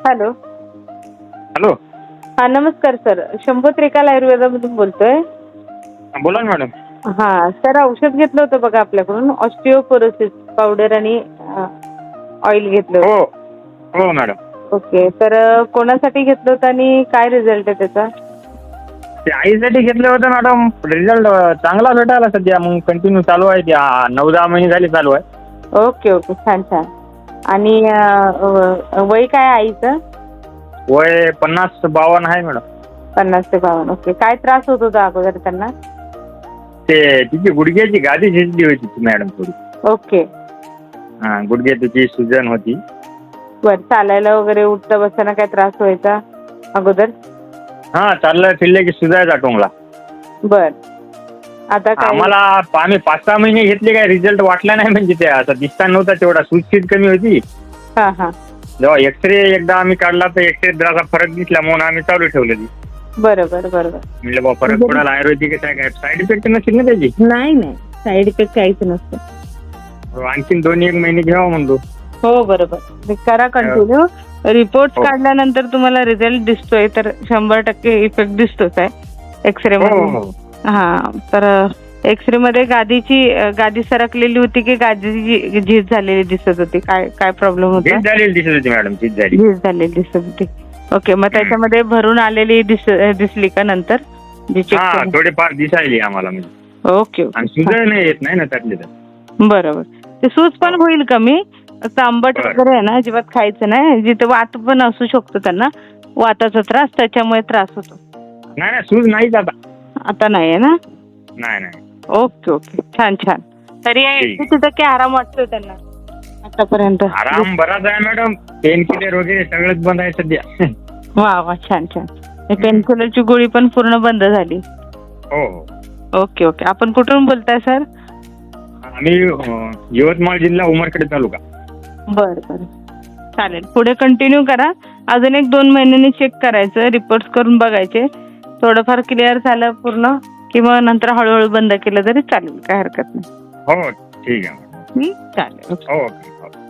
Hello. Hello. हा नमस्कार sir, Shambhu त्रिकाल आयुर्वेदामधून बोलतोय. बोला ना मॅडम. हा सर, औषध घेतलं होतं बघा आपल्याकडून, ऑस्टिओपोरोसिस पावडर आणि ऑइल घेतलं हो होतं. हो मॅडम. ओके, तर कोणासाठी घेतलं होतं आणि काय रिझल्ट आहे त्याचा? ते आईसाठी घेतलं होतं मॅडम. रिझल्ट चांगला भेटायला सध्या, मग कंटिन्यू चालू आहे. ते 9-10 महिने झाले चालू आहे. ओके ओके, छान छान. आणि वय काय आईचं? वय 50-52 आहे मॅडम. 50 ते 52. ओके, काय त्रास होत होता अगोदर त्यांना? ते तिची गुडघ्याची गादी झिजली होती ती मॅडम थोडी. ओके. गुडघ्यात तिची सुजन होती. बरं, चालायला वगैरे उठता बसताना काय त्रास व्हायचा अगोदर? चाललं फिरलं की सुजायचा टोंगला. बर, आता काय? आम्हाला आम्ही 5-6 महिने घेतले, काय रिझल्ट वाटला नाही. म्हणजे ते असं दिसता नव्हता तेवढा, सूजशीत कमी होती. हा हा. जेव्हा एक्सरे एकदा आम्ही काढला तर एक्सरे जरा फरक दिसला म्हणून आम्ही चालू ठेवलं. बरोबर बरोबर. म्हणलं बा फरक पडायला आयुर्वेदिक आहे, काय साईड इफेक्ट नसेल ना त्याची? नाही नाही, साईड इफेक्ट काहीच नसतं. आणखीन 2-1 महिने घ्यावा म्हणतो. हो बरोबर, करा कंटिन्यू. रिपोर्ट काढल्यानंतर तुम्हाला रिझल्ट दिसतोय तर 100% इफेक्ट दिसतोच आहे एक्सरे मध्ये. हा, तर एक्सरे मध्ये गादी सरकलेली होती की गादीची झीज झालेली दिसत होती? काय काय प्रॉब्लेम होता? झीज झालेली दिसत होती मॅडम, झीज झालेली दिसत होती. ओके, मग त्याच्यामध्ये भरून आलेली दिसली का नंतर? थोडेफार दिसायली आम्हाला. म्हणजे ओके आणि सुद्धा नाही येत नाही ना त्यातले तर. बरोबर, ते सूज पण होईल कमी. असं आंबट वगैरे आहे ना अजिबात खायचं नाही. जिथे वात पण असू शकतो त्यांना, वाताचा त्रास, त्याच्यामुळे त्रास होतो. नाही सूज नाहीच आता नाही आहे ना? नाही. ओके ओके, छान छान. तरी 80% आराम वाटतोय त्यांना आतापर्यंत? आराम बराच आहे मॅडम. पेन किलर वगैरे सगळंच बंद आहे सध्या. वा वा, छान छान. पेन किलरची गोळी पण पूर्ण बंद झाली? हो. Okay okay. आपण कुठून बोलताय सर? आम्ही यवतमाळ जिल्हा, उमरखेड तालुका. बरं बरं, चालेल. पुढे कंटिन्यू करा. अजून 1-2 महिन्यांनी चेक करायचं, रिपोर्ट करून बघायचे. थोडंफार क्लिअर झालं पूर्ण किंवा नंतर हळूहळू बंद केलं तरी चालेल, काय हरकत नाही. हो ठीक आहे. चालेल. ओके.